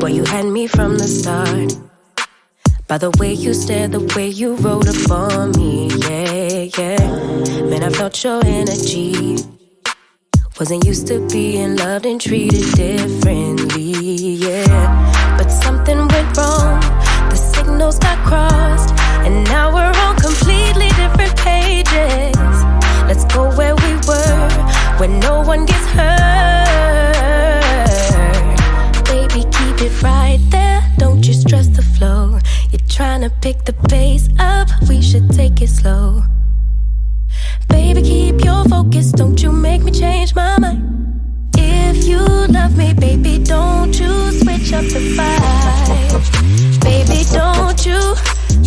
Boy, you had me from the start. By the way you stared, the way you wrote up on me, yeah. Man, I felt your energy. Wasn't used to being loved and treated differently, yeah. But something went wrong, the signals got crossed, and now we're on completely different pages. Let's go where we were, where no one gets hurt. Baby, keep it right there, don't you stress the flow. You're trying to pick the pace up, we should take it slow. Baby, keep your focus, don't you make me change my mind. If you love me, baby, don't you switch up the vibe. Baby, don't you,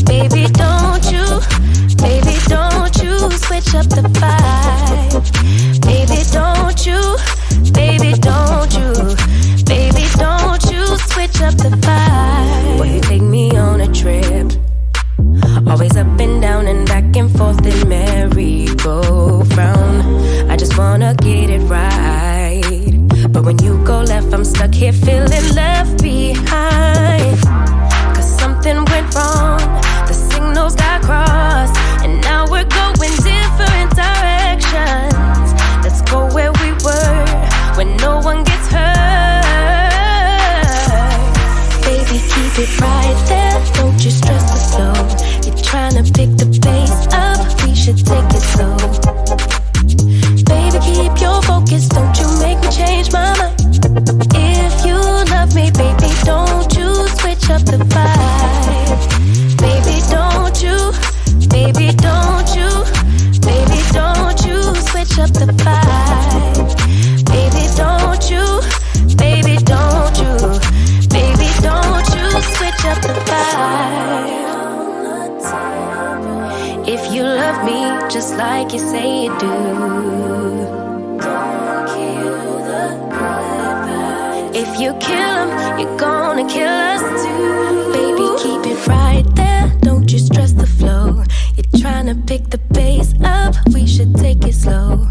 baby, don't you, baby, don't you switch up the vibe. Baby, don't you, baby, don't you, baby, don't you switch up the vibe. Boy, you take me on a trip, always up and down and back and forth in merry-go-round. I just wanna get it right, but when you go left, I'm stuck here feeling left behind. Cause something went wrong, the signals got crossed, and now we're going different directions. Let's go where we were, where no one gets hurt. Baby, keep it right there, don't you stress the flow. Trying to pick the pace up, we should take it slow. Baby, keep your focus, don't you make me change my mind. If you love me, baby, don't you switch up the vibe. Baby, don't you, baby, don't you, baby, don't you switch up the vibe. Baby, don't you, baby, don't you, baby, don't you switch up the vibe. If you love me just like you say you do, don't kill the good vibes. If you kill them, you're gonna kill us too. Baby, keep it right there, don't you stress the flow. You're trying to pick the pace up, we should take it slow.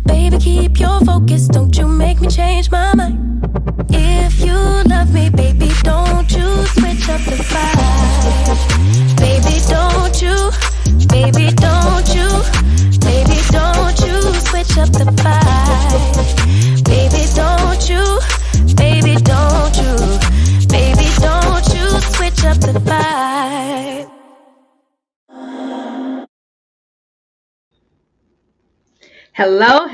Baby, keep your focus, don't you make me change my mind. If you love me, baby, don't you switch up the vibe. Baby, don't you, baby, don't you, baby, don't you switch up the vibe. Baby, don't you, baby, don't you, baby, don't you switch up the vibe. Hello.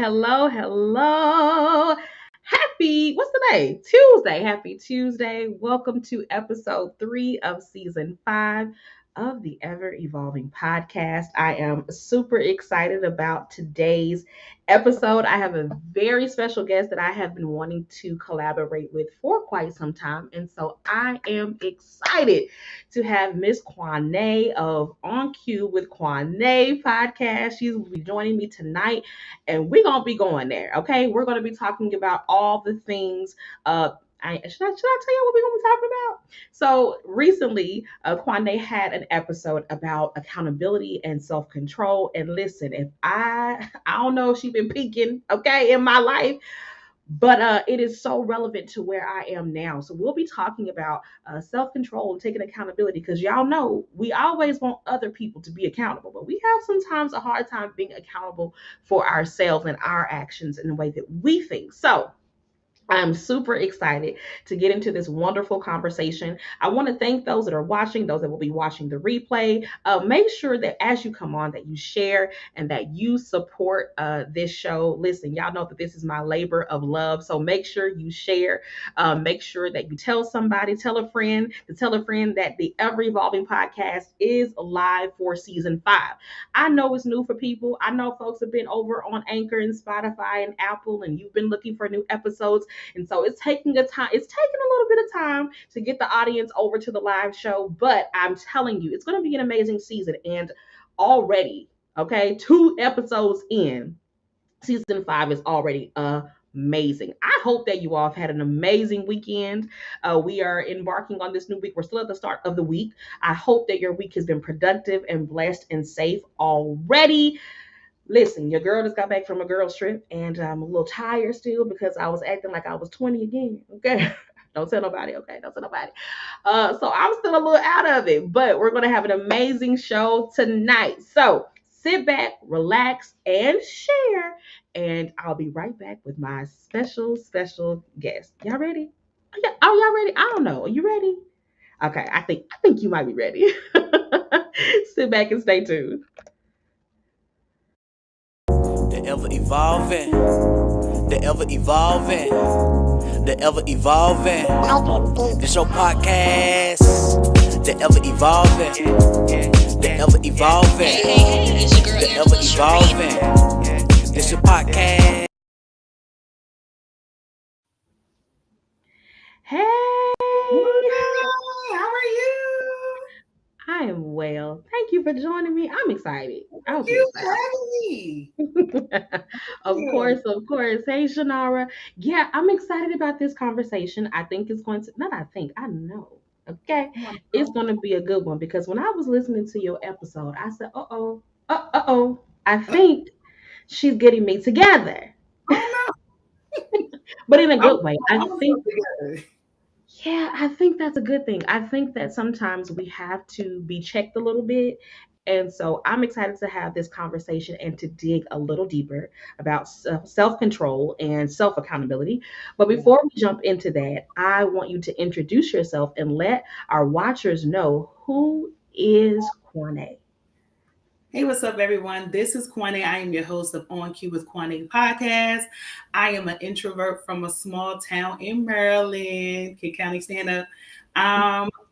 Happy, what's the day? Tuesday. Happy Tuesday. Welcome to episode 3 of season 5 of the Ever Evolving Podcast. I am super excited about today's episode. I have a very special guest that I have been wanting to collaborate with for quite some time. And so I am excited to have Miss Quanay of On Cue with Quanay podcast. She will be joining me tonight, and we're going to be going there, okay? We're going to be talking about all the things. Should I tell you what we're going to be talking about? So recently, Quanay had an episode about accountability and self-control. And listen, if I don't know if she's been peaking, okay, in my life, but it is so relevant to where I am now. So we'll be talking about self-control and taking accountability, because y'all know we always want other people to be accountable, but we have sometimes a hard time being accountable for ourselves and our actions in the way that we think. So I'm super excited to get into this wonderful conversation. I want to thank those that are watching, those that will be watching the replay. Make sure that as you come on, that you share and that you support this show. Listen, y'all know that this is my labor of love, so make sure you share. Make sure that you tell somebody, tell a friend that the Ever Evolving Podcast is live for season 5. I know it's new for people. I know folks have been over on Anchor and Spotify and Apple, and you've been looking for new episodes. And so it's taking a little bit of time to get the audience over to the live show, but I'm telling you, it's going to be an amazing season. And already, okay, 2 episodes in, season 5 is already amazing. I hope that you all have had an amazing weekend. We are embarking on this new week. We're still at the start of the week. I hope that your week has been productive and blessed and safe already. Listen, your girl just got back from a girls trip, and I'm a little tired still because I was acting like I was 20 again, okay? Don't tell nobody, okay? Don't tell nobody. So I'm still a little out of it, but we're gonna have an amazing show tonight. So sit back, relax, and share. And I'll be right back with my special guest. Y'all ready? Yeah. Oh, y'all ready? I don't know. Are you ready? Okay, I think you might be ready. Sit back and stay tuned. The ever evolving, the ever evolving, the ever evolving. This your podcast. The ever evolving, the ever evolving, the ever evolving. This your podcast. Hey, How are you? I am well. Thank you for joining me. I'm excited. Thank I'll be you for excited. having me. Of Yeah. course, of course. Hey, Shanara. Yeah, I'm excited about this conversation. I think it's going to, not I think, I know. Okay. Oh my It's God. going to be a good one because when I was listening to your episode, I said, uh oh, I think she's getting me together, Oh but in a no. I'm, good way. I I'm so think together. Yeah, I think that's a good thing. I think that sometimes we have to be checked a little bit. And so I'm excited to have this conversation and to dig a little deeper about self control and self accountability. But Yeah. before we jump into that, I want you to introduce yourself and let our watchers know who is Quanay. Hey, what's up, everyone? This is Quanay. I am your host of On Cue with Quanay podcast. I am an introvert from a small town in Maryland, Kid County, stand up.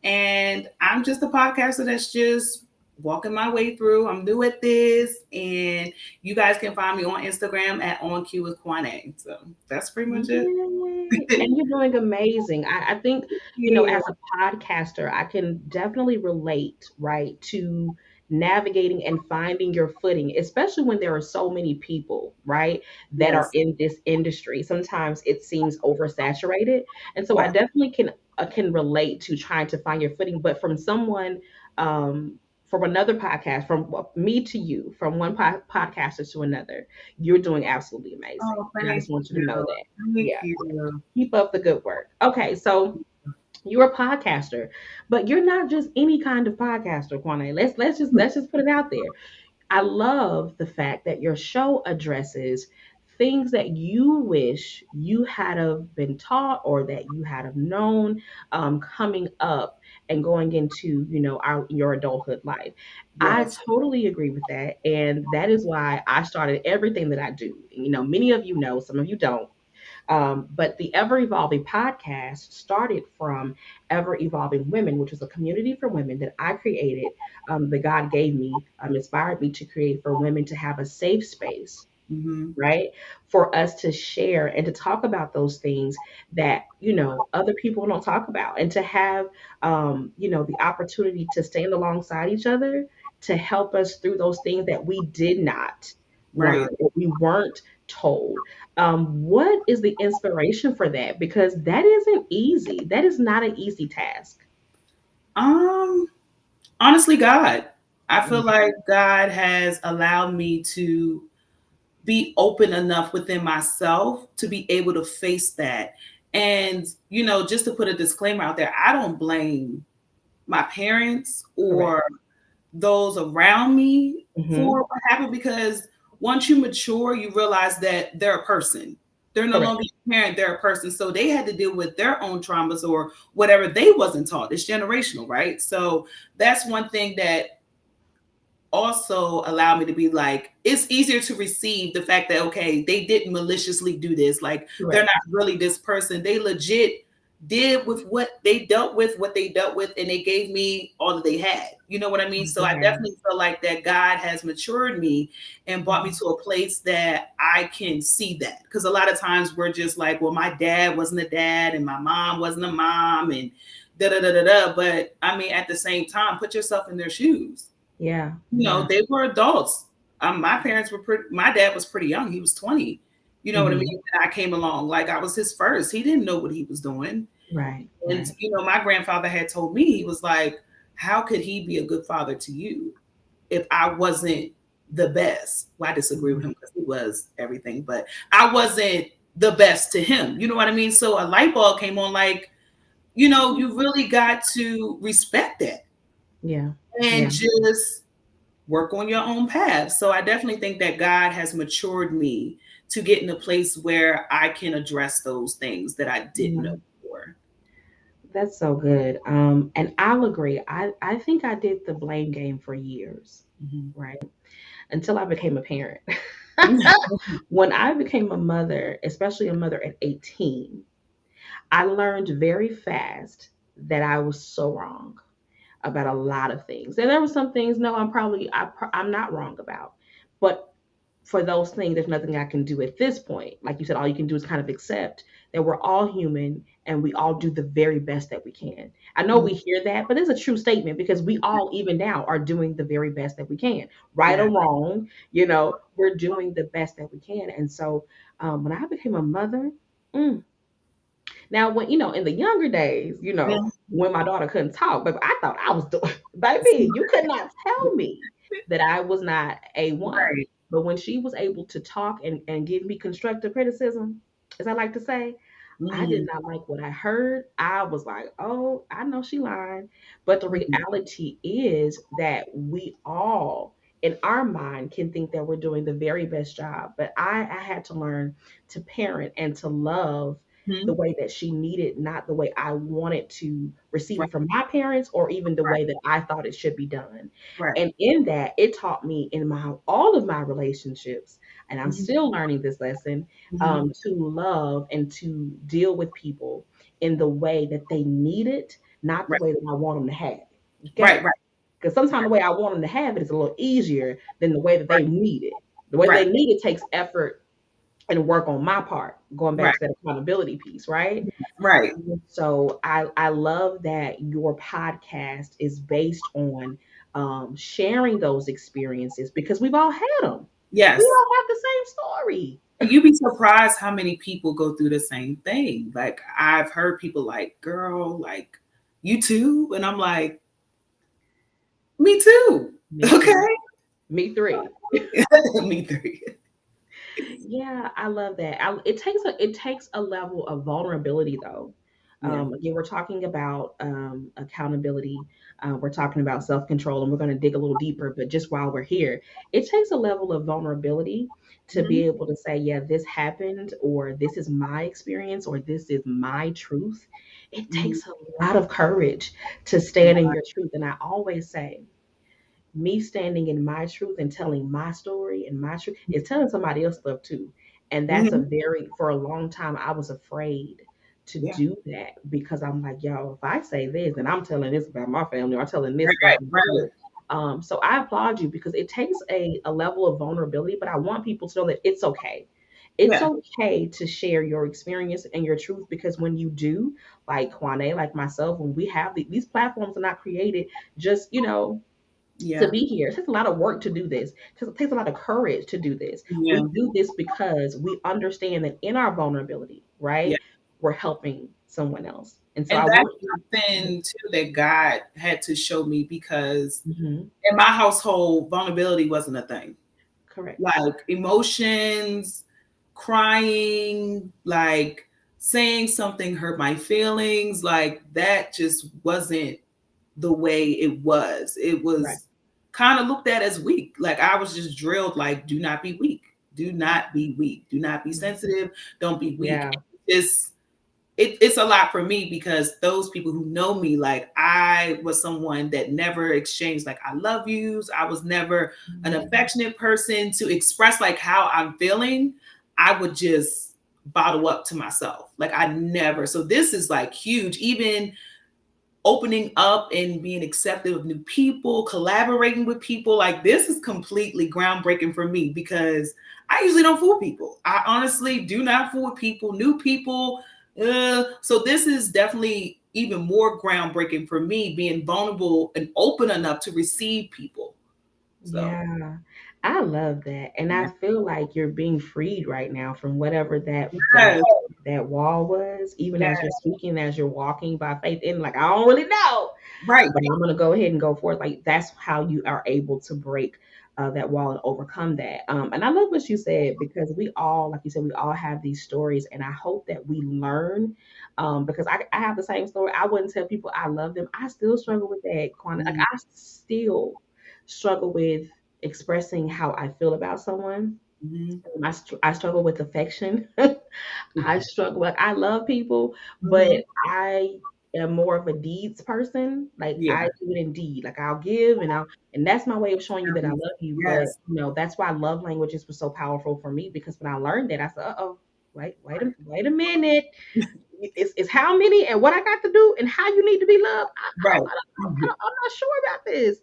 And I'm just a podcaster that's just walking my way through. I'm new at this, and you guys can find me on Instagram at On Cue with Quanay. So that's pretty much it. Yay. And you're doing amazing. I think, Yeah. as a podcaster, I can definitely relate, right, to navigating and finding your footing, especially when there are so many people, right, that are Yes. in this industry. Sometimes it seems oversaturated. And so I Yeah. definitely can relate to trying to find your footing, but from someone from another podcast, from me to you, from one podcaster to another, you're doing absolutely amazing. Oh, And I thank just want you to know you. that. Thank Yeah. you. Keep up the good work. Okay, so you're a podcaster, but you're not just any kind of podcaster, Quanay. Let's just put it out there. I love the fact that your show addresses things that you wish you had have been taught or that you had have known coming up and going into your adulthood life. I Yes. totally agree with that, and that is why I started everything that I do. Many of you know, some of you don't. But the Ever Evolving podcast started from Ever Evolving Women, which was a community for women that I created, that God gave me, inspired me to create for women to have a safe space, Mm-hmm. right? For us to share and to talk about those things that, other people don't talk about, and to have, the opportunity to stand alongside each other to help us through those things that we did not Right. learn or we weren't told. What is the inspiration for that? Because that isn't easy. That is not an easy task. Um, Honestly, God. I feel Mhm. like God has allowed me to be open enough within myself to be able to face that. And, just to put a disclaimer out there, I don't blame my parents Correct. or those around me Hmm. for what happened, because once you mature, you realize that they're a person. They're no Correct. longer your parent, they're a person. So they had to deal with their own traumas or whatever they wasn't taught. It's generational, right? So that's one thing that also allowed me to be like, it's easier to receive the fact that, okay, they didn't maliciously do this. Like, they're Correct. not really this person. They legit did with what they dealt with, and they gave me all that they had. You know what I mean? So I Yeah. definitely feel like that God has matured me and brought me Mhm. to a place that I can see that. Because a lot of times we're just like, well, my dad wasn't a dad and my mom wasn't a mom and da da da da da. But I mean, at the same time, put yourself in their shoes. Yeah. Yeah. They were adults. My parents were pretty, my dad was pretty young. He was 20. You know what I mean? Hmm. And I came along like I was his first. He didn't know what he was doing. Right. And, Right. my grandfather had told me, he was like, how could he be a good father to you if I wasn't the best? Well, I disagree with Mhm. him because he was everything, but I wasn't the best to him. You know what I mean? So a light bulb came on like, you really got to respect that Yeah. and Yeah. just work on your own path. So I definitely think that God has matured me to get in a place where I can address those things that I didn't Yeah. know before. That's so good. And I'll agree. I think I did the blame game for years, Mhm. right? Until I became a parent. When I became a mother, especially a mother at 18, I learned very fast that I was so wrong about a lot of things. And there were some things, no, I'm not wrong about. But for those things, there's nothing I can do at this point. Like you said, all you can do is kind of accept that we're all human and we all do the very best that we can. I know Mhm. we hear that, but it's a true statement because we all, even now, are doing the very best that we can. Right Yeah. or wrong, we're doing the best that we can. And so when I became a mother, mm, now, when in the younger days, Yeah. when my daughter couldn't talk, but I thought I was doing, baby, you could not tell me that I was not A1. Right. But when she was able to talk and give me constructive criticism, as I like to say, I did Mhm. not like what I heard. I was like, oh, I know she lying. But the Mhm. reality is that we all, in our mind, can think that we're doing the very best job. But I had to learn to parent and to love the Mhm. way that she needed, not the way I wanted to receive Right. it from my parents or even the Right. way that I thought it should be done. Right. And in that, it taught me in my all of my relationships, and I'm Mhm. still learning this lesson, Mhm. to love and to deal with people in the way that they need it, not the Right. way that I want them to have it. Right. Okay? Right. Because sometimes the way I want them to have it is a little easier than the way that they Right. need it. The way that Right. they need it takes effort and work on my part, going back Right. to that accountability piece, right? Right. So I love that your podcast is based on sharing those experiences because we've all had them. We Yes. all have the same story. You'd be surprised how many people go through the same thing. Like I've heard people like, girl, like you too? And I'm like, me too. Me too. Okay. Me three. Me three. Yeah, I love that. It takes a level of vulnerability though. Yeah. Again, we're talking about accountability. We're talking about self control, and we're going to dig a little deeper. But just while we're here, it takes a level of vulnerability to Mhm. be able to say, "Yeah, this happened," or "This is my experience," or "This is my truth." It Mhm. takes a lot of courage to stand in your truth, and I always say me standing in my truth and telling my story and my truth is telling somebody else stuff too. And that's Mhm. for a long time, I was afraid to Yeah. do that because I'm like, yo, if I say this, then I'm telling this about my family, or I'm telling this Right. about my Right. family. So I applaud you because it takes a level of vulnerability, but I want people to know that it's okay. It's Yeah. okay to share your experience and your truth because when you do, like Quanay, like myself, when we have these platforms are not created just, to Yeah. be here. It takes a lot of work to do this. It takes a lot of courage to do this. Yeah. We do this because we understand that in our vulnerability, Yeah. right, we're helping someone else. And so And I that's want you. something too that God had to show me because Mhm. in my household, vulnerability wasn't a thing. Correct. Like emotions, crying, like saying something hurt my feelings, like that just wasn't the way it was. It Right. was kind of looked at as weak. Like I was just drilled like do not be weak. Do not be weak. Do not be sensitive. Don't be weak. Yeah. It's it's a lot for me because those people who know me, like I was someone that never exchanged like I love yous. I was never an Mhm. affectionate person to express like how I'm feeling. I would just bottle up to myself. Like I never. So this is like huge. Even opening up and being accepted of new people, collaborating with people. Like this is completely groundbreaking for me because I usually don't fool people. I honestly do not fool with people, new people. So this is definitely even more groundbreaking for me being vulnerable and open enough to receive people. So Yeah, I love that. And I yeah. feel like you're being freed right now from whatever Yes, that wall was, even yes, as you're speaking, as you're walking by faith in like I don't really know, right. but I'm gonna go ahead and go forth. Like that's how you are able to break that wall and overcome that. And I love what you said because we all, like you said, we all have these stories, and I hope that we learn. Because I have the same story. I wouldn't tell people I love them. I still struggle with that. Like Mhm, I still struggle with expressing how I feel about someone. mhm, I struggle with affection. I struggle like I love people, but mhm. I am more of a deeds person. Like Yeah. I do it in deed. Like I'll give and that's my way of showing you that I love you. But Yes. that's why love languages were so powerful for me because when I learned that, I said, "Uh-oh, wait a minute. It's how many and what I got to do and how you need to be loved. Right. Mhm. I'm not sure about this."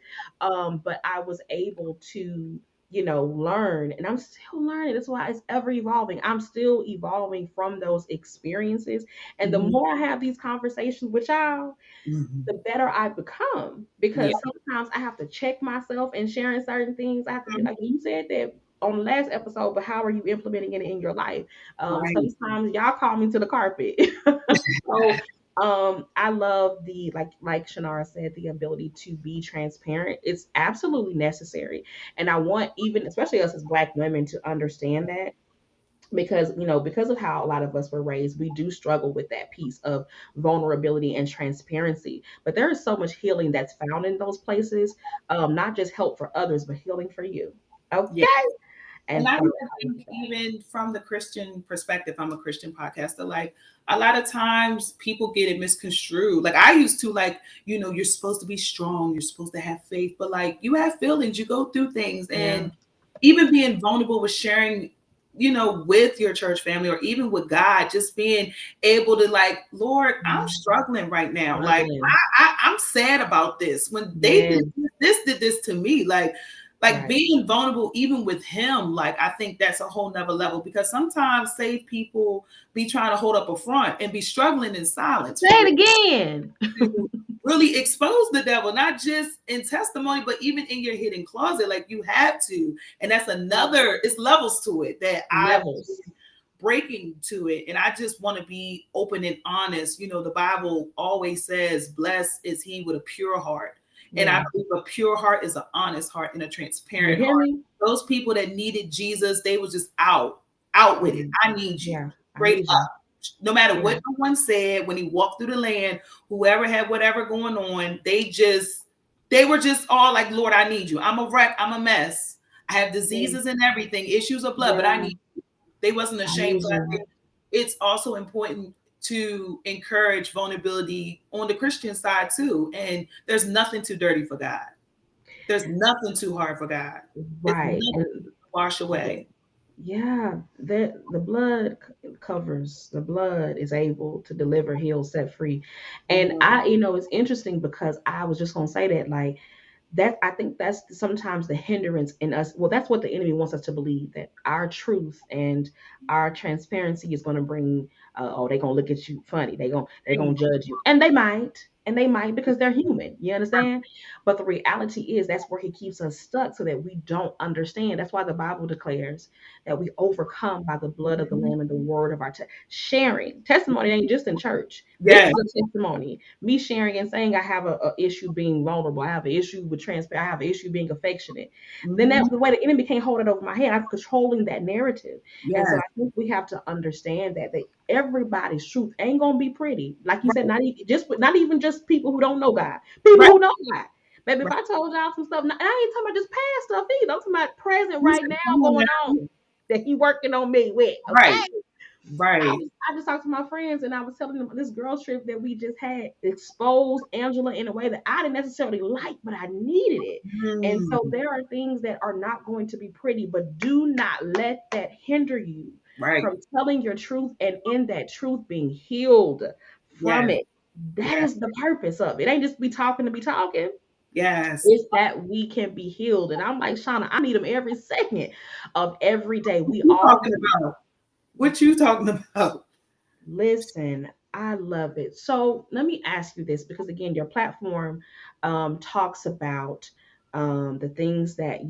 But I was able to, learn, and I'm still learning. That's why it's ever evolving. I'm still evolving from those experiences. And the Mhm. more I have these conversations with y'all, Mhm. the better I become Yeah. because sometimes I have to check myself in sharing certain things. I have to be like you said that on the last episode, but how are you implementing it in your life? Right. Sometimes y'all call me to the carpet. So I love the like Shanara said, the ability to be transparent. It's absolutely necessary. And I want even especially us as black women to understand that because because of how a lot of us were raised, we do struggle with that piece of vulnerability and transparency, but there is so much healing that's found in those places, not just help for others but healing for you. Yeah. Okay. And And I so even I love think, that. even from the Christian perspective, I'm a Christian podcaster. Like a lot of times people get it misconstrued. Like I used to, like, you're supposed to be strong, you're supposed to have faith, but like you have feelings, you go through things. Yeah. And even being vulnerable with sharing, with your church family or even with God, just being able to like, Lord, I'm struggling right now. Like Struggling. I'm sad about this. When they did Yes. did this to me, like Right. being vulnerable even with him, like I think that's a whole nother level because sometimes saved people be trying to hold up a front and be struggling in silence Say for real, it again. to really expose the devil, not just in testimony, but even in your hidden closet. Like you have to. And that's another, it's levels to it that I've Levels. been breaking to it. And I just want to be open and honest. The Bible always says, blessed is he with a pure heart. And I Yeah. believe a pure heart is an honest heart and a You transparent hear heart. me? Those people that needed Jesus, they was just out with it. Mm, I need you. yeah. I Straight need you. up. No matter Yeah. what no one said, when he walked through the land, whoever had whatever going on, they were just all like, Lord, I need you. I'm a wreck. I'm a mess. I have Yeah. diseases and everything, issues of blood, but I Yeah. need you. They wasn't I ashamed. need So I you. think it's also important to encourage vulnerability on the Christian side too. And there's nothing too dirty for God. There's nothing too hard for God. It's Right. nothing And to wash away. yeah, the blood covers. The blood is able to deliver, heal, set free. And Mhm. it's interesting because I was just gonna say that, like, that I think that's sometimes the hindrance in us. Well, that's what the enemy wants us to believe that our truth and our transparency is going to bring. Oh, they're gonna look at you funny. They're gonna judge you, and they might because they're human. You understand? But the reality is that's where he keeps us stuck, so that we don't understand. That's why the Bible declares that we overcome by the blood of the Mhm. Lamb and the word of our sharing. Testimony ain't just in church. This is Yes. a testimony. Me sharing and saying I have a issue being vulnerable. I have an issue with transparent. I have an issue being affectionate. Then Mhm. that's the way the enemy can't hold it over my head. I'm controlling that narrative. And so Yes. I think we have to understand that everybody's truth ain't gonna be pretty. Like you said, Right. not even just people who don't know God. People Right. who know God. Baby, if Right. I told y'all some stuff, and I ain't talking about just past stuff either. I'm talking about present You right said, now come on going now. on that he working on me with. Right. Okay. Right. I just talked to my friends and I was telling them this girl trip that we just had exposed Angela in a way that I didn't necessarily like, but I needed it. And so Mm. there are things that are not going to be pretty, but do not let that hinder you Right. from telling your truth and in that truth being healed from Yes. it. That Yes. is the purpose of it. It ain't just be talking to be talking. Yes. It's that we can be healed. And I'm like, Shauna, I need them every second of every day. What We you all talking about? What you talking about? listen, I love it. So let me ask you this because again, your platform talks about the things that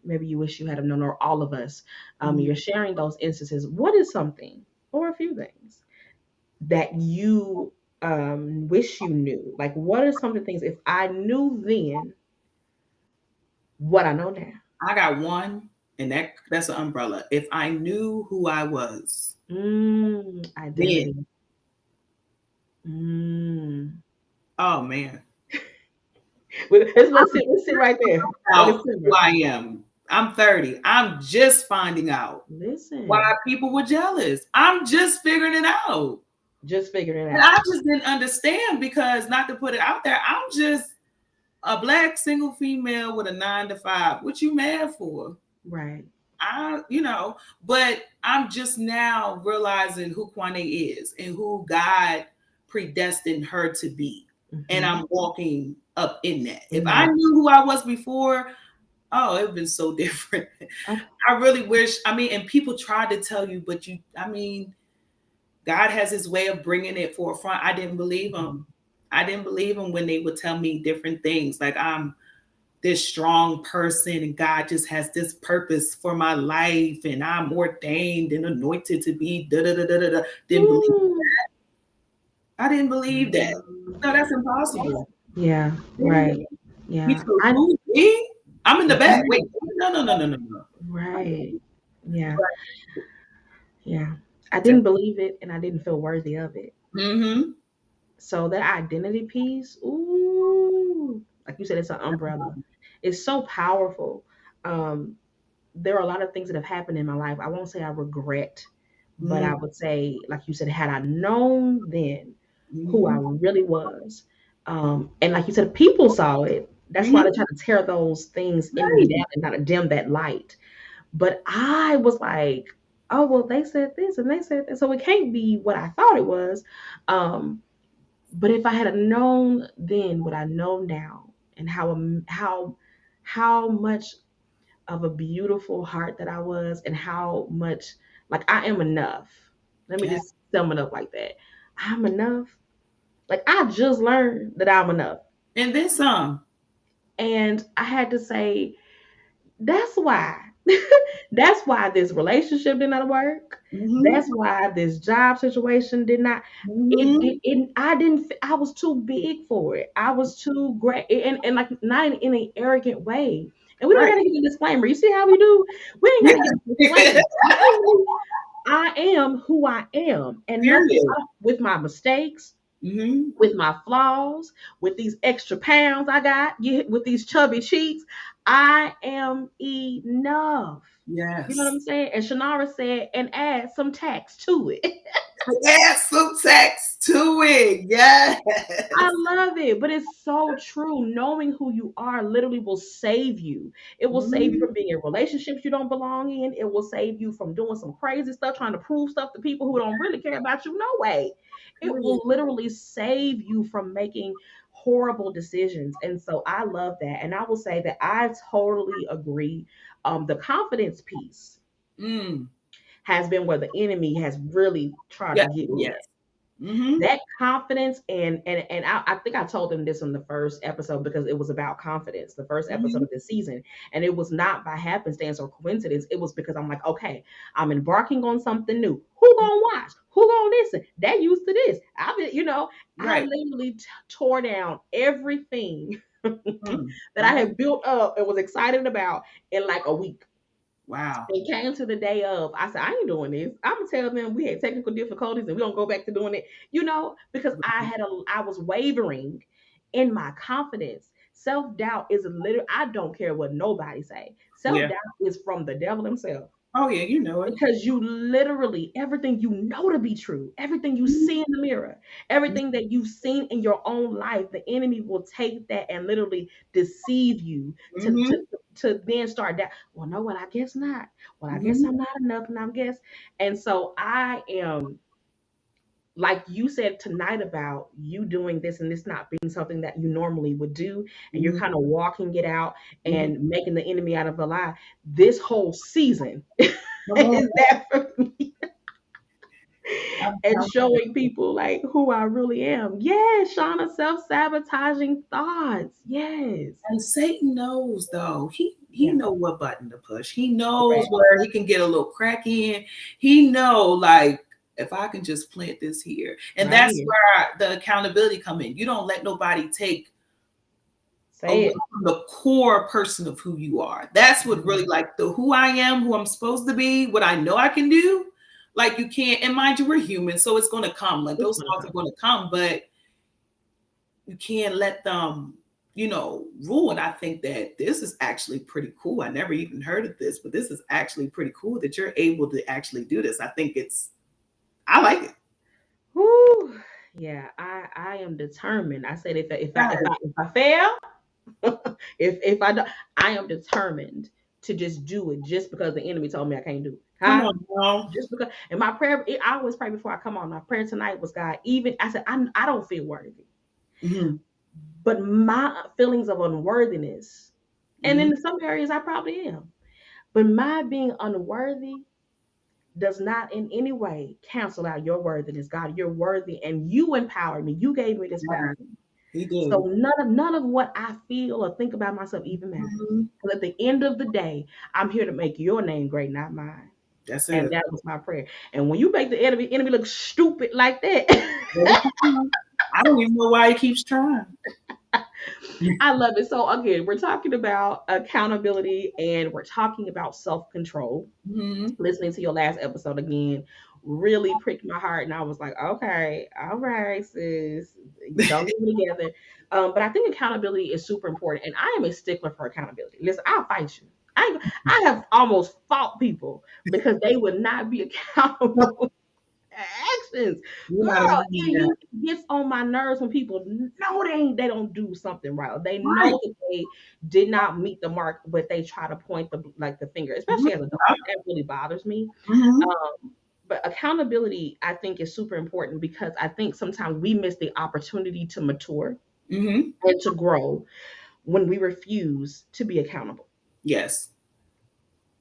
maybe you wish you had known, or all of us. You're sharing those instances. What is something or a few things that you wish you knew? Like, what are some of the things, if I knew then what I know now? I got one, and that's an umbrella. If I knew who I was, then Identity. Mm. oh man, Let's sit right there. Let it out who simmer. I am. I'm 30. I'm just finding out why Listen, people were jealous. I'm just figuring it out. just figuring it And out. I just didn't understand because, not to put it out there, I'm just a black single female with a 9 to 5. What you mad for? Right. But I'm just now realizing who Quanay is and who God predestined her to be. And Mm-hmm. I'm walking up in that. If In I that. knew who I was before, oh, it would have been so different. Okay. I really wish, and people tried to tell you, but God has his way of bringing it forefront. I didn't believe him. I didn't believe him when they would tell me different things. Like, I'm this strong person and God just has this purpose for my life and I'm ordained and anointed to be da da da da da. Didn't believe. I didn't believe that. No, that's impossible. Yeah. Right. He Yeah. told who me? I'm in the back. Wait, Right. no. Right. Yeah. Right. Yeah. I didn't believe it, and I didn't feel worthy of it. Mm-hmm. So that identity piece, ooh, like you said, it's an umbrella. It's so powerful. Um, there are a lot of things that have happened in my life. I won't say I regret, but I would say, like you said, had I known then who I Mm-hmm. really was, and like you said, people saw it. That's why Mm-hmm. they try to tear those things in me Right. down and not to dim that light. But I was like, oh well, they said this and they said that, so it can't be what I thought it was. Um, but if I had known then what I know now, and how much of a beautiful heart that I was, and how much like I am enough. Let me Yeah. just sum it up like that. I'm enough. Like I just learned that I'm enough. And then some. And I had to say, that's why. That's why this relationship did not work. That's Mm-hmm. why this job situation did not. Mm-hmm. I didn't. I was too big for it. I was too great, and like not in an arrogant way. And we don't Right. gotta get a disclaimer. You see how we do? We ain't gotta get a disclaimer. Yeah. I am who I am, and nothing Period. with my mistakes, Mm-hmm. with my flaws, with these extra pounds I got, with these chubby cheeks. I am enough. You know what Yes. I'm saying? And Shanara said, and add some tax to it. Add some text to it. Yes. I love it, but it's so true. Knowing who you are literally will save you. It will save you Mhm. from being in relationships you don't belong in. It will save you from doing some crazy stuff, trying to prove stuff to people who don't really care about you. No way. It will Period. literally save you from making horrible decisions. And so I love that. And I will say that I totally agree. The confidence piece Mm. has been where the enemy has really tried to Yeah. get me Yes. at. Mm-hmm. That confidence, and I think I told them this in the first episode, because it was about confidence, the first episode Mm-hmm. of this season. And it was not by happenstance or coincidence. It was because I'm like, okay, I'm embarking on something new. Who gonna watch? Who gonna listen? That used to this. I Right. literally tore down everything Mm. that I Right. had built up and was excited about in like a week. Wow. It came to the day of, I said, I ain't doing this. I'm gonna tell them we had technical difficulties and we don't go back to doing it, because I was wavering in my confidence. Self-doubt is literally, I don't care what nobody say. Yeah. Self-doubt is from the devil himself. Oh yeah. You know it. Because you literally, everything you know to be true, everything you see in the mirror, everything that you've seen in your own life, the enemy will take that and literally deceive you to to Mm-hmm. to then start that. Well, no, well, I guess not. Well, I guess Mm-hmm. I'm not enough, and I guess. And so I am, like you said tonight, about you doing this and this not being something that you normally would do, and you're Mm-hmm. kind of walking it out Mm-hmm. and making the enemy out of a lie. This whole season Come on. is that for me. I'm and telling showing you. people like who I really am. Yes, Shauna, self-sabotaging thoughts. Yes. And Satan knows though. He Yeah. know what button to push. He knows Correct. where he can get a little crack in. He know like if I can just plant this here. And Right that's here. where the accountability come in. You don't let nobody take Say away it. from the core person of who you are. That's what really like the who I am, who I'm supposed to be, what I know I can do. Like you can't, and mind you, we're human, so it's gonna come. Like It's those gonna thoughts are come. gonna come, but you can't let them, ruin. I think that this is actually pretty cool. I never even heard of this, but this is actually pretty cool that you're able to actually do this. I think I like it. Whew. Yeah, I am determined. I said if I fail, if I don't, I am determined to just do it just because the enemy told me I can't do it. Come Huh? on, now. Just because. And my prayer, I always pray before I come on. My prayer tonight was God. Even I said I don't feel worthy, Hmm. but my feelings of unworthiness, and Hmm. in some areas I probably am, but my being unworthy does not in any way cancel out your worthiness. God, you're worthy, and you empowered me. You gave me this power. He So did. none of what I feel or think about myself even matters. Hmm. Because at the end of the day, I'm here to make your name great, not mine. That's And it. that was my prayer. And when you make the enemy look stupid like that, Every time. I don't even know why he keeps trying. I love it. So again, we're talking about accountability and we're talking about self-control. Hmm. Listening to your last episode again really pricked my heart, and I was like, okay, all right, sis, don't get me together. But I think accountability is super important, and I am a stickler for accountability. Listen, I'll fight you. I have almost fought people because they would not be accountable actions. You're not Girl, alone in that. it gets on my nerves when people know they don't do something right. Or they Right. know that they did not meet the mark, but they try to point the finger, especially as adults. That really bothers me. Hmm. But accountability, I think, is super important because I think sometimes we miss the opportunity to mature Hmm. and to grow when we refuse to be accountable. Yes.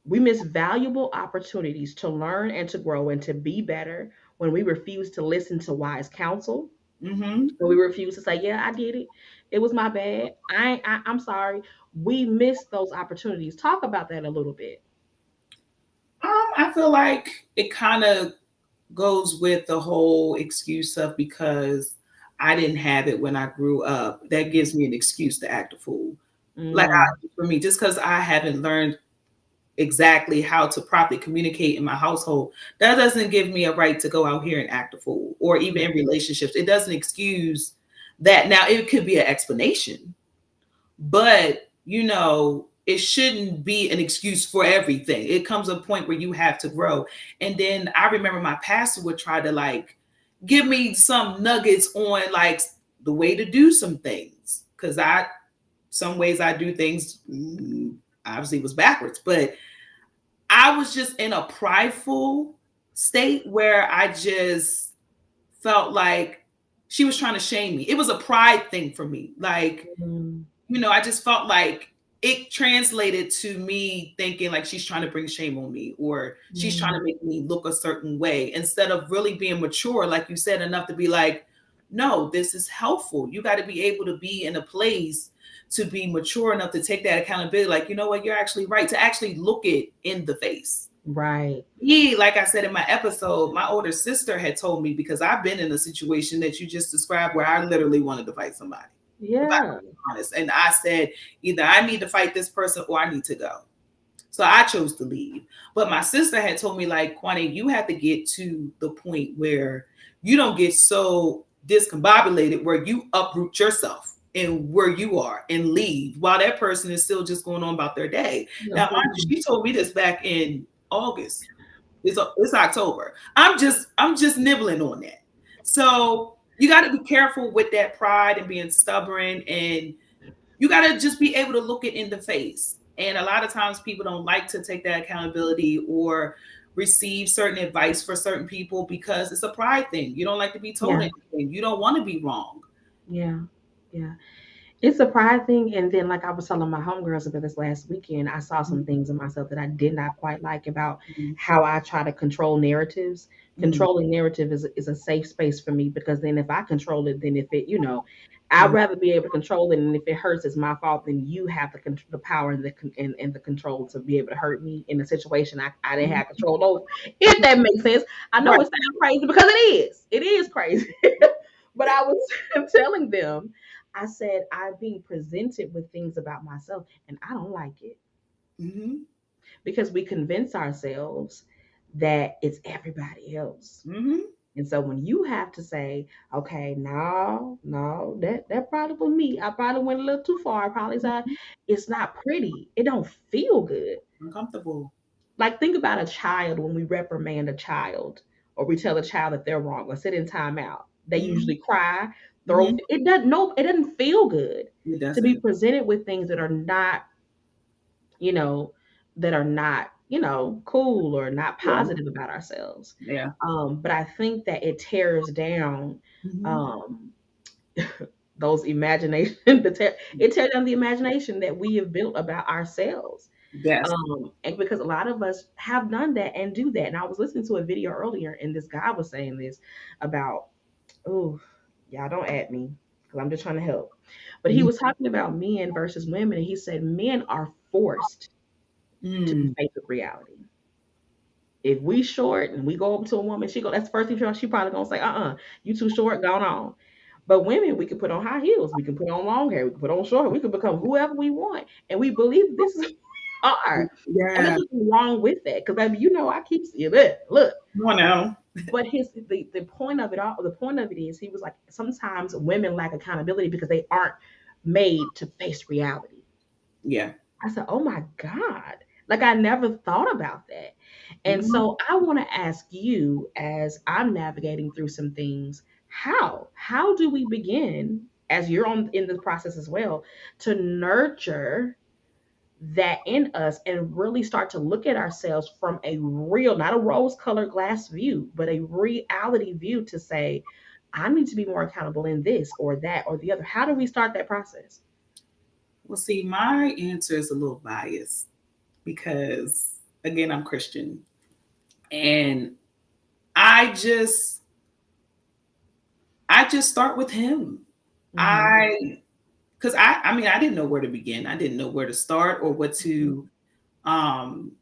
We miss valuable opportunities to learn and to grow and to be better when we refuse to listen to wise counsel, Hmm. when we refuse to say, "Yeah, I did it. It was my bad. I'm sorry." We miss those opportunities. Talk about that a little bit. I feel like it kind of goes with the whole excuse of because I didn't have it when I grew up. That gives me an excuse to act a fool. Like Mm, for me, just because I haven't learned exactly how to properly communicate in my household, that doesn't give me a right to go out here and act a fool. Or even in relationships, it doesn't excuse that. Now it could be an explanation, but it shouldn't be an excuse for everything. It comes a point where you have to grow. And then I remember my pastor would try to like give me some nuggets on like the way to do some things, because I some ways I do things, obviously was backwards, but I was just in a prideful state where I just felt like she was trying to shame me. It was a pride thing for me. Like, mm, I just felt like it translated to me thinking like she's trying to bring shame on me, or she's trying to mm. make me look a certain way, instead of really being mature, like you said, enough to be like, no, this is helpful. You got to be able to be in a place to be mature enough to take that accountability. Like, you know what, you're actually right, to actually look it in the face. Right. Like I said in my episode, my older sister had told me, because I've been in a situation that you just described where I literally wanted to fight somebody, if I Yeah. can be honest. And I said, either I need to fight this person or I need to go. So I chose to leave. But my sister had told me, like, Quanay, you have to get to the point where you don't get so discombobulated where you uproot yourself and where you are and leave while that person is still just going on about their day. Now, mind you, she told me this back in August. It's October. I'm just nibbling on that. So you got to be careful with that pride and being stubborn, and you got to just be able to look it in the face. And a lot of times people don't like to take that accountability or receive certain advice for certain people because it's a pride thing. You don't like to be told Yeah. anything. You don't want to be wrong. Yeah. Yeah. It's surprising. And then, like I was telling my homegirls about this last weekend, I saw some things in myself that I did not quite like about Mhm. how I try to control narratives. Mhm. Controlling narrative is a safe space for me because then if I control it, then if it, I'd Mhm. rather be able to control it. And if it hurts, it's my fault. Then you have the power and and the control to be able to hurt me in a situation I didn't have control over. If that makes sense. I know Right. it sounds crazy because it is. It is crazy. But I was telling them, I said, I'm being presented with things about myself and I don't like it Mhm. because we convince ourselves that it's everybody else. Mhm. And so when you have to say, okay, no, no, that probably me. I probably went a little too far. I probably said it's not pretty. It don't feel good. Uncomfortable. Like think about a child when we reprimand a child or we tell a child that they're wrong or sit in timeout. They Mhm. usually cry, throw Mhm. it doesn't no, it doesn't feel good It to be doesn't. presented with things you know, that are not, cool or not Yeah. positive about ourselves. Yeah. But I think that it tears down Mhm. um those imagination it tears down the imagination that we have built about ourselves. Yes. And because a lot of us have done that and do that. And I was listening to a video earlier, and this guy was saying this about, oh, y'all don't at me because I'm just trying to help. But he Mhm. was talking about men versus women, and he said men are forced to be Mm. faced with reality. If we short and we go up to a woman, that's the first thing she probably gonna say, you too short, gone on. But women, we can put on high heels, we can put on long hair, we can put on short hair, we can become whoever we want. And we believe this is who we are. And there's Yeah. nothing wrong with that. Because I mean, I keep seeing it. Look. Come on now. But the point of it all, the point of it is he was like, sometimes women lack accountability because they aren't made to face reality. Yeah. I said, oh my God. Like I never thought about that. And Mhm. so I want to ask you, as I'm navigating through some things, how do we begin, as you're on in the process as well, to nurture that in us and really start to look at ourselves from a real, not a rose colored glass view, but a reality view to say, I need to be more accountable in this or that or the other. How do we start that process? Well, see, my answer is a little biased because, again, I'm Christian, and I just, I just start with Him. Hmm. I, because I mean, I didn't know where to begin. I didn't know where to start or what to, um,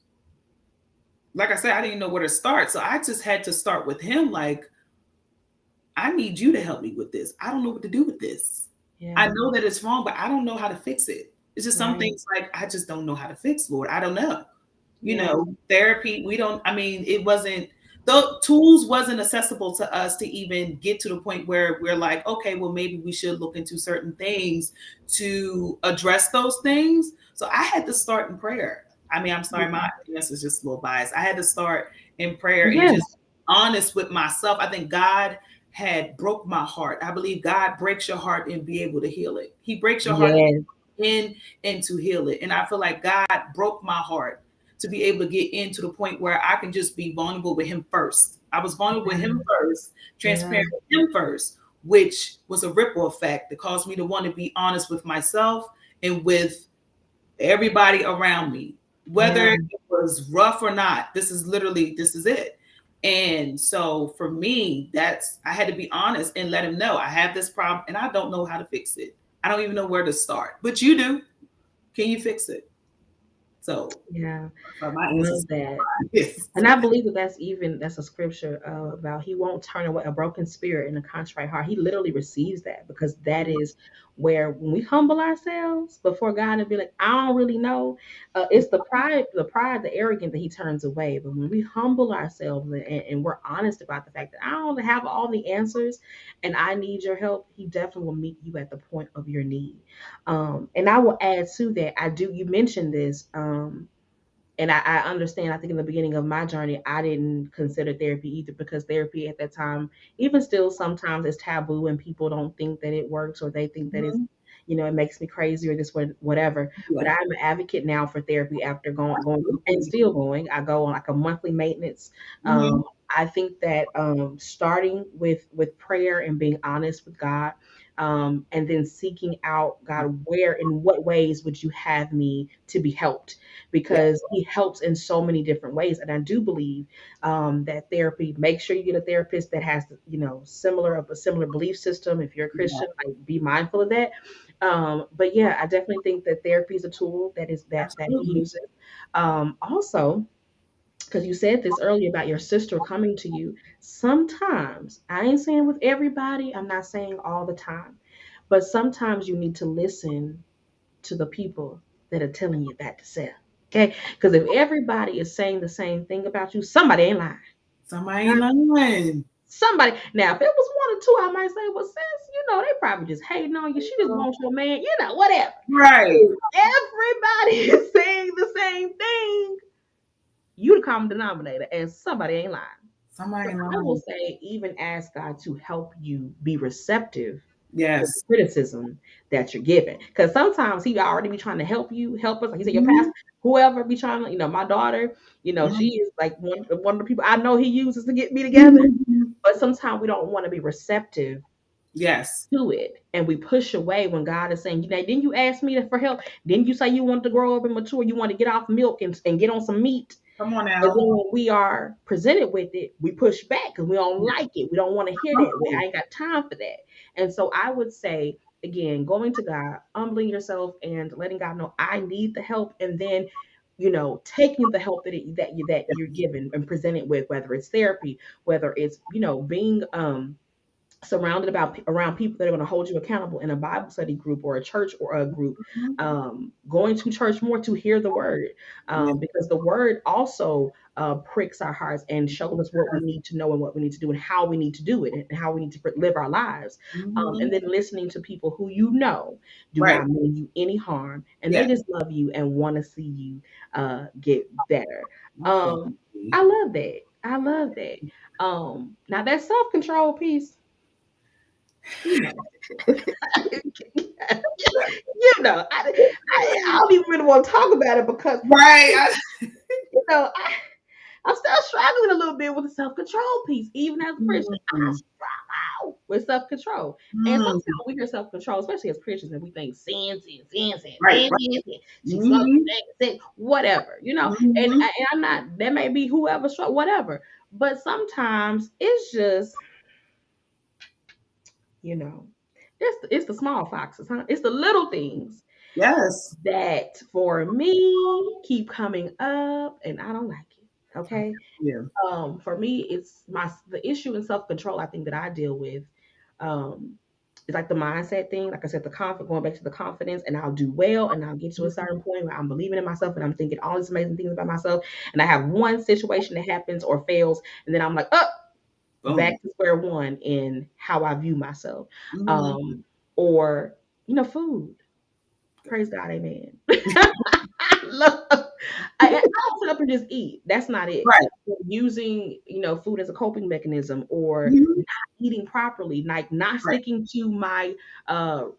like I said, I didn't know where to start. So I just had to start with Him. Like, I need you to help me with this. I don't know what to do with this. I Yeah. know that it's wrong, but I don't know how to fix it. It's just some Right. things like I just don't know how to fix, Lord. I don't know. Yeah. Therapy, we don't, I mean, it wasn't, the tools wasn't accessible to us to even get to the point where we're like, okay, well, maybe we should look into certain things to address those things. So I had to start in prayer. I mean, I'm sorry, my answer is just a little biased. I had to start in prayer and just Yes. honest with myself. I think God had broke my heart. I believe God breaks your heart and be able to heal it. He breaks your heart Yes. in and to heal it. And I feel like God broke my heart to be able to get into the point where I can just be vulnerable with Him first. I was vulnerable with Him first, Yeah. transparent with Him first, which was a ripple effect that caused me to want to be honest with myself and with everybody around me, whether Yeah. it was rough or not. This is it. And so for me, I had to be honest and let Him know I have this problem and I don't know how to fix it. I don't even know where to start, but you do. Can you fix it? So Yeah. my answer Love is that. yes. And I believe that that's a scripture about he won't turn away a broken spirit and a contrite heart. He literally receives that because that is where when we humble ourselves before God and be like, I don't really know. It's the arrogant that he turns away. But when we humble ourselves and we're honest about the fact that I don't have all the answers and I need your help, he definitely will meet you at the point of your need. And I will add to that, you mentioned this. And I understand. I think in the beginning of my journey, I didn't consider therapy either because therapy at that time, even still, sometimes it's taboo and people don't think that it works or they think that Mhm. it makes me crazy or this whatever. But Yeah. I'm an advocate now for therapy after going and still going. I go on like a monthly maintenance. Mhm. I think that starting with prayer and being honest with God, and then seeking out God, where, in what ways would you have me to be helped? Yeah. Because He helps in so many different ways, and I do believe that therapy. Make sure you get a therapist that has, a similar belief system. If you're a Yeah. Christian, like be mindful of that. But yeah, I definitely think that therapy is a tool that He Absolutely. uses. Also, because you said this earlier about your sister coming to you. Sometimes, I ain't saying with everybody, I'm not saying all the time, but sometimes you need to listen to the people that are telling you that to sell. Okay? Because if everybody is saying the same thing about you, somebody ain't lying. Somebody ain't lying. Somebody, now, if it was one or two, I might say, well, sis, they probably just hating on you. She just wants your man, whatever. Right. Everybody is saying the same thing. You the common denominator, and somebody ain't lying. So Somebody ain't I will lying. say, even ask God to help you be receptive to the Yes. criticism that you're given. Because sometimes He already be trying to help us. Like He said, your Mhm. pastor, whoever be trying to, my daughter, she Mhm. is like one of the people I know He uses to get me together. Mhm. But sometimes we don't want to be receptive Yes. to it. And we push away when God is saying, didn't you ask me for help? Didn't you say you want to grow up and mature? You want to get off milk and get on some meat? Come on And then now. when we are presented with it, we push back because we don't Yeah. like it. We don't want to hear that. I ain't got time for that. And so I would say, again, going to God, humbling yourself and letting God know I need the help, and then taking the help that you're given and presented with, whether it's therapy, whether it's being surrounded around people that are going to hold you accountable in a Bible study group or a church or a group, Mhm. going to church more to hear the word, Yeah. because the word also pricks our hearts and shows us what we need to know and what we need to do and how we need to do it and how we need to live our lives, Mhm. and then listening to people who do Right. not mean you any harm, and they Yeah. just love you and want to see you get better. um, Absolutely. I love that. I love that. Now that self-control piece, you know. I don't even really want to talk about it because Right. you know I, I'm still struggling a little bit with the self control piece. Even as a Christian, I Mhm. struggle with self control. And sometimes Mhm. we hear self control, especially as Christians, and we think Right. Right. sin. She's slow, Mhm. sin, whatever, Mhm. And I'm not. That may be whoever, whatever. But sometimes it's just you know, it's the small foxes, huh? It's the little things Yes. that for me keep coming up and I don't like it. Okay. Yeah. For me, it's the issue in self-control I think that I deal with. Um, it's like the mindset thing. Like I said, going back to the confidence, and I'll do well and I'll get to a certain point where I'm believing in myself and I'm thinking all these amazing things about myself. And I have one situation that happens or fails, and then I'm like, oh, Boom. back to square one in how I view myself. Mhm. Um, or food. Praise God, amen. I love. I don't sit up and just eat. That's not it. Right. Using food as a coping mechanism, or Mhm. not eating properly, like not Right. sticking to my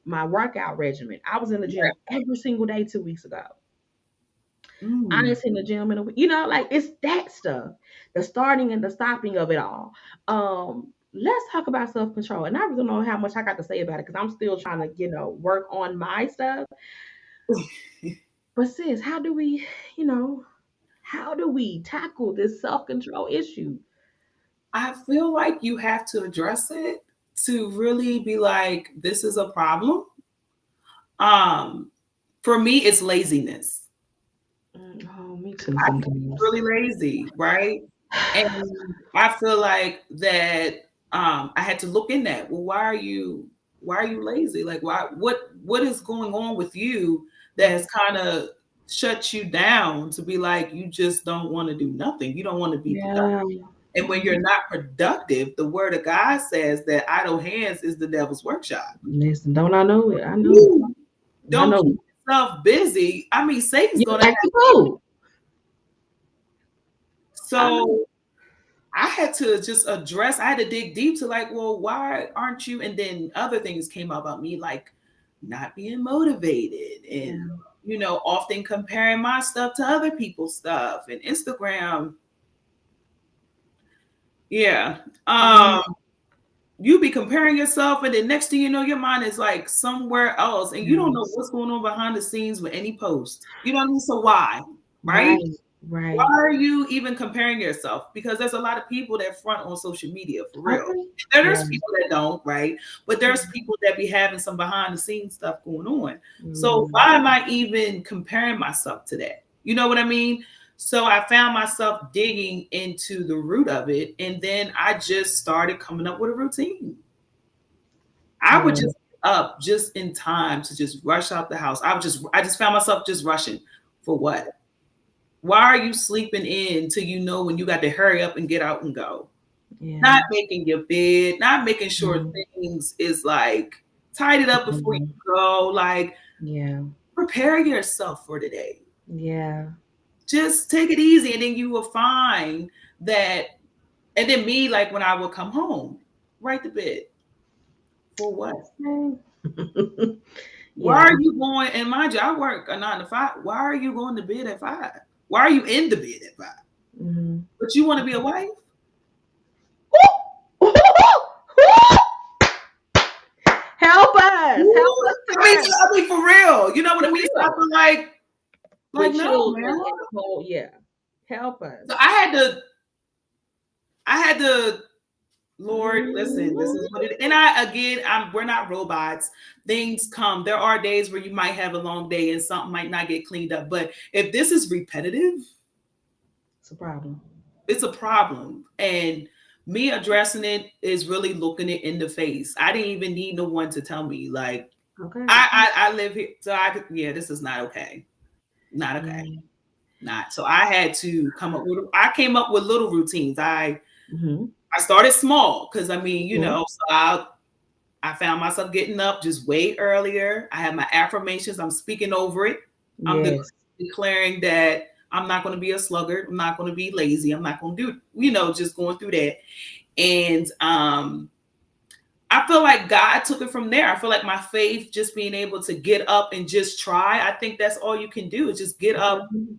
workout regimen. I was in the Right. gym every single day 2 weeks ago. I Mm. ain't seen the gym in a week. Like it's that stuff, the starting and the stopping of it all. Let's talk about self control, and I really don't know how much I got to say about it because I'm still trying to work on my stuff. But sis, how do we tackle this self control issue? I feel like you have to address it to really be like, this is a problem. Um, for me, it's laziness. Oh, me too. I get Sometimes. really lazy, right? And I feel like that I had to look in that. Well, why are you lazy? Like what is going on with you that has kind of shut you down to be like you just don't want to do nothing. You don't want to be productive. Yeah. And when you're not productive, the word of God says that idle hands is the devil's workshop. Listen, don't I know it? I know it. You I don't know keep it. yourself busy. I mean, Satan's You gonna like have the food. I know. so I had to just address, I had to dig deep to like, well, why aren't you? And then other things came out about me, like not being motivated and, Yeah. often comparing my stuff to other people's stuff and Instagram. Yeah. Yeah. you be comparing yourself, and then next thing you know, your mind is like somewhere else, and you don't know Yes. what's going on behind the scenes with any post. You know what I mean? So why? Right? Right. Why Right. are you even comparing yourself? Because there's a lot of people that front on social media for real. Okay. There's Yeah. people that don't, right? But there's people that be having some behind the scenes stuff going on. So Mm. why am I even comparing myself to that? You know what I mean? So I found myself digging into the root of it, and then I just started coming up with a routine. I would Yeah. just get up just in time to just rush out the house. I just found myself just rushing for what? Why are you sleeping in till you know when you got to hurry up and get out and go? Yeah. Not making your bed, not making sure Mm. things is like tied it up before you Mm. go. Like Yeah. prepare yourself for today. Yeah. Just take it easy, and then you will find that. And then me, like when I would come home, right to bed. For what? Okay. Why Yeah. are you going? And mind you, I work a 9 to 5. Why are you going to bed at 5? Why are you in the bed at 5? Mm-hmm. But you want to be a wife? Help us. Help us today. I mean, for real. You know what I For mean? So I real. feel like With no, man. children and the whole, yeah. Help us. So I had to, Lord, listen, this is what it. And we're not robots. Things come. There are days where you might have a long day and something might not get cleaned up. But if this is repetitive, It's a problem. it's a problem. And me addressing it is really looking it in the face. I didn't even need no one to tell me. Like Okay. I live here, so I could. Yeah, this is not okay. Not okay. Yeah. Not. So I had to come up with. I came up with little routines. Mm-hmm. I started small because I mean, Yeah. so I found myself getting up just way earlier. I have my affirmations. I'm speaking over it. I'm Yes. declaring that I'm not going to be a sluggard. I'm not going to be lazy. I'm not going to do, just going through that. And I feel like God took it from there. I feel like my faith, just being able to get up and just try. I think that's all you can do is just get up. Mm-hmm.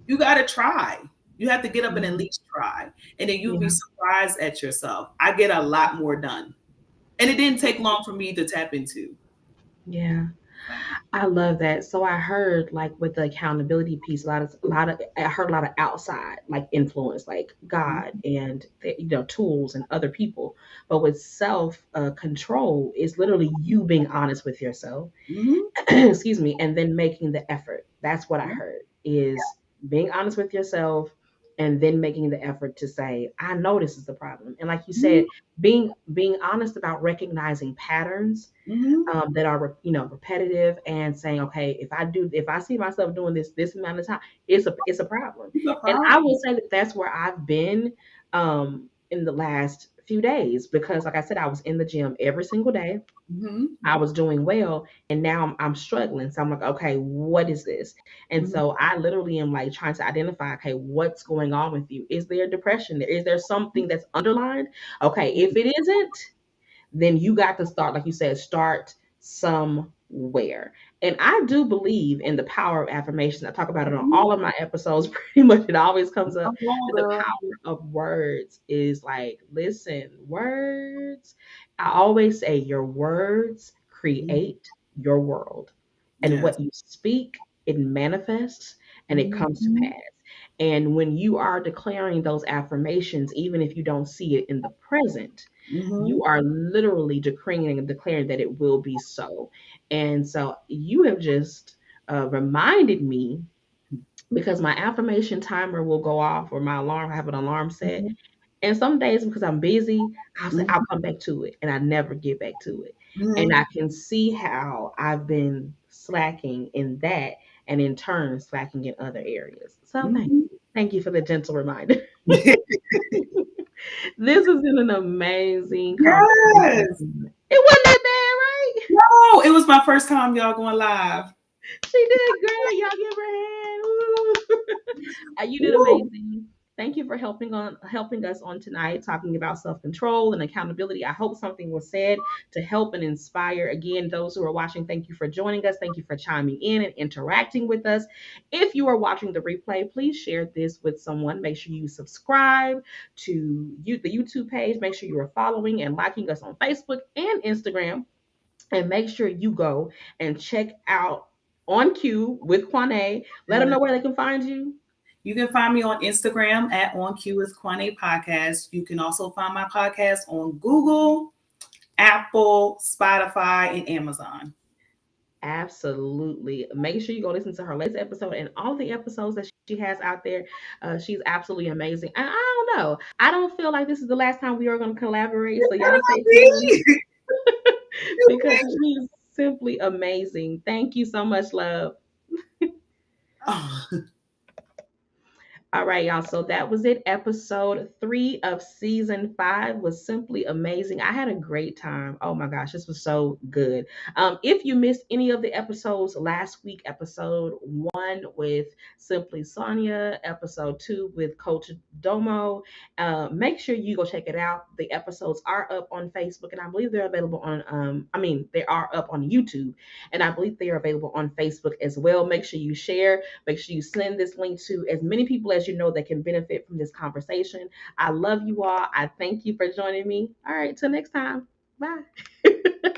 You got to try. You have to get up and at Mm-hmm. least try. And then you'll be Yeah. surprised at yourself. I get a lot more done. And it didn't take long for me to tap into. Yeah. I love that. So I heard like with the accountability piece, I heard a lot of outside like influence, like God and tools and other people. But with self control is literally you being honest with yourself. Mm-hmm. Excuse me, and then making the effort. That's what I heard is being honest with yourself and then making the effort to say, I know this is the problem. And like you Mm-hmm. said, being honest about recognizing patterns Mm-hmm. that are repetitive and saying, okay, if I see myself doing this amount of time, it's a problem. It's a And I problem. will say that that's where I've been in the last few days because, like I said, I was in the gym every single day. Mm-hmm. I was doing well, and now I'm struggling. So I'm like, okay, what is this? And Mm-hmm. so I literally am like trying to identify, okay, what's going on with you? Is there depression? Is there something that's underlined? Okay, if it isn't, then you got to start, like you said, start somewhere. And I do believe in the power of affirmations. I talk about it on all of my episodes. Pretty much, it always comes up Come on, that the girl. power of words is like, listen, words. I always say your words Mm-hmm. create your world, and Yes. what you speak, it manifests and it comes to Mm-hmm. pass. And when you are declaring those affirmations, even if you don't see it in the present, Mm-hmm. you are literally decreeing and declaring that it will be so. And so you have just reminded me because my affirmation timer will go off or my alarm, I have an alarm set. And some days because I'm busy, I'll say I'll come back to it and I never get back to it. And Mm-hmm. I can see how I've been slacking in that and in turn slacking in other areas. So thank Mm-hmm. you. Thank you for the gentle reminder. This has been an amazing Yes. conversation. It wasn't that bad, right? No, it was my first time y'all going live. She did great. Y'all give her a hand. Woo. You did Woo. amazing. Thank you for helping us on tonight, talking about self-control and accountability. I hope something was said to help and inspire. Again, those who are watching, thank you for joining us. Thank you for chiming in and interacting with us. If you are watching the replay, please share this with someone. Make sure you subscribe to the YouTube page. Make sure you are following and liking us on Facebook and Instagram. And make sure you go and check out On Cue with Quanay. Let them know where they can find you. You can find me on Instagram at On Cue with Quanay Podcast. You can also find my podcast on Google, Apple, Spotify, and Amazon. Absolutely. Make sure you go listen to her latest episode and all the episodes that she has out there. She's absolutely amazing. And I don't know. I don't feel like this is the last time we are going to collaborate. So y'all stay tuned because she's simply amazing. Thank you so much, love. Oh. All right, y'all. So that was it. Episode 3 of season 5 was simply amazing. I had a great time. Oh my gosh, this was so good. If you missed any of the episodes last week, episode 1 with Simply Sonia, episode 2 with Coach Domo, make sure you go check it out. The episodes are up on Facebook, and I believe they're available on. They are up on YouTube, and I believe they are available on Facebook as well. Make sure you share. Make sure you send this link to as many people as you know that can benefit from this conversation. I love you all. I thank you for joining me. All right, till next time. Bye.